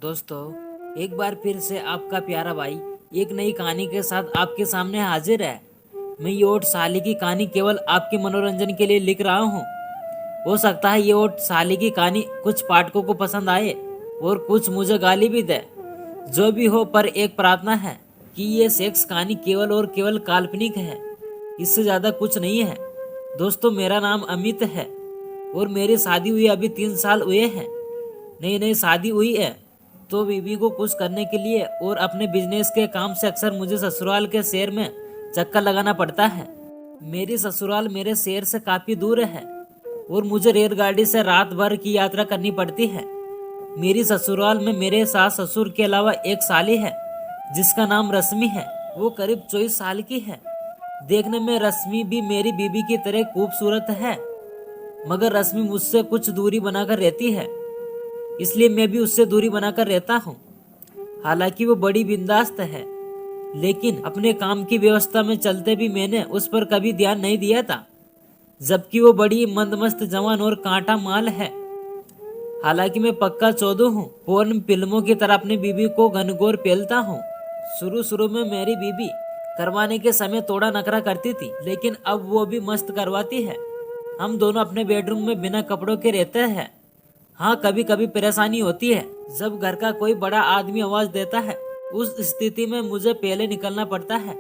दोस्तों, एक बार फिर से आपका प्यारा भाई एक नई कहानी के साथ आपके सामने हाजिर है। मैं ये ओट साली की कहानी केवल आपके मनोरंजन के लिए लिख रहा हूँ। हो सकता है ये ओट साली की कहानी कुछ पाठकों को पसंद आए और कुछ मुझे गाली भी दे। जो भी हो, पर एक प्रार्थना है कि ये सेक्स कहानी केवल और केवल काल्पनिक है, इससे ज्यादा कुछ नहीं है। दोस्तों, मेरा नाम अमित है और मेरी शादी हुई अभी 3 साल हुए हैं। नई नई शादी हुई है तो बीवी को खुश करने के लिए और अपने बिजनेस के काम से अक्सर मुझे ससुराल के शहर में चक्कर लगाना पड़ता है। मेरी ससुराल मेरे शहर से काफी दूर है और मुझे रेलगाड़ी से रात भर की यात्रा करनी पड़ती है। मेरी ससुराल में मेरे सास ससुर के अलावा एक साली है जिसका नाम रश्मि है। वो करीब 24 साल की है। देखने में रश्मि भी मेरी बीबी की तरह खूबसूरत है, मगर रश्मि मुझसे कुछ दूरी बनाकर रहती है, इसलिए मैं भी उससे दूरी बनाकर रहता हूँ। हालांकि वो बड़ी बिंदास्त है, लेकिन अपने काम की व्यवस्था में चलते भी मैंने उस पर कभी ध्यान नहीं दिया था, जबकि वो बड़ी मंदमस्त जवान और कांटा माल है। हालांकि मैं पक्का चौधो हूँ। पोर्न फिल्मों की तरह अपनी बीबी को घनघोर पेलता हूँ। शुरू शुरू में मेरी बीबी करवाने के समय थोड़ा नखरा करती थी, लेकिन अब वो भी मस्त करवाती है। हम दोनों अपने बेडरूम में बिना कपड़ों के रहते हैं। हाँ, कभी कभी परेशानी होती है जब घर का कोई बड़ा आदमी आवाज देता है। उस स्थिति में मुझे पहले निकलना पड़ता है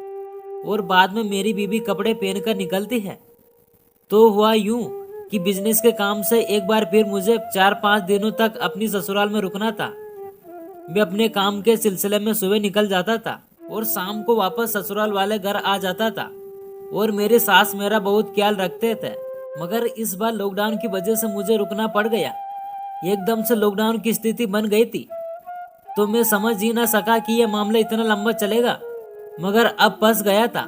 और बाद में मेरी बीबी कपड़े पहनकर निकलती है। तो हुआ यूं कि बिजनेस के काम से एक बार फिर मुझे 4-5 दिनों तक अपनी ससुराल में रुकना था। मैं अपने काम के सिलसिले में सुबह निकल जाता था और शाम को वापस ससुराल वाले घर आ जाता था और मेरी सास मेरा बहुत ख्याल रखते थे। मगर इस बार लॉकडाउन की वजह से मुझे रुकना पड़ गया। एकदम से लॉकडाउन की स्थिति बन गई थी, तो मैं समझ ही ना सका कि यह मामला इतना लंबा चलेगा। मगर अब फंस गया था।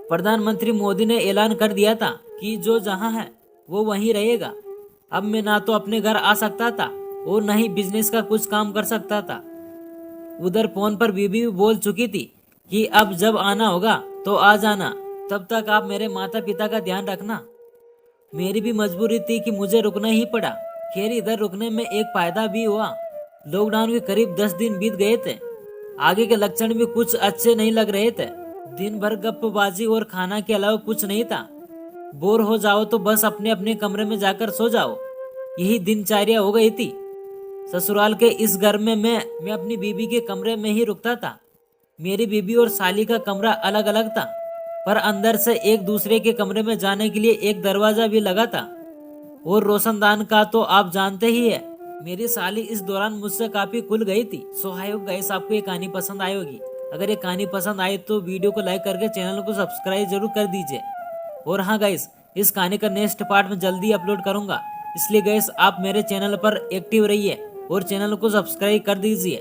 प्रधानमंत्री मोदी ने ऐलान कर दिया था कि जो जहां है वो वहीं रहेगा। अब मैं ना तो अपने घर आ सकता था और न ही बिजनेस का कुछ काम कर सकता था। उधर फोन पर बीबी भी बोल चुकी थी कि अब जब आना होगा तो आ जाना, तब तक आप मेरे माता पिता का ध्यान रखना। मेरी भी मजबूरी थी कि मुझे रुकना ही पड़ा। खैर, इधर रुकने में एक फायदा भी हुआ। लॉकडाउन के करीब 10 दिन बीत गए थे। आगे के लक्षण भी कुछ अच्छे नहीं लग रहे थे। दिन भर गप्पबाजी और खाना के अलावा कुछ नहीं था। बोर हो जाओ तो बस अपने अपने कमरे में जाकर सो जाओ, यही दिनचर्या हो गई थी। ससुराल के इस घर में मैं अपनी बीबी के कमरे में ही रुकता था। मेरी बीबी और साली का कमरा अलग अलग था, पर अंदर से एक दूसरे के कमरे में जाने के लिए एक दरवाजा भी लगा था। और रोशनदान का तो आप जानते ही है। मेरी साली इस दौरान मुझसे काफी खुल गई थी। सो आई होप गाइस आपको ये कहानी पसंद आई होगी। अगर ये कहानी पसंद आए तो वीडियो को लाइक करके चैनल को सब्सक्राइब जरूर कर दीजिए। और हाँ गाइस, इस कहानी का नेक्स्ट पार्ट में जल्दी अपलोड करूंगा, इसलिए गाइस आप मेरे चैनल पर एक्टिव रहिए और चैनल को सब्सक्राइब कर दीजिए।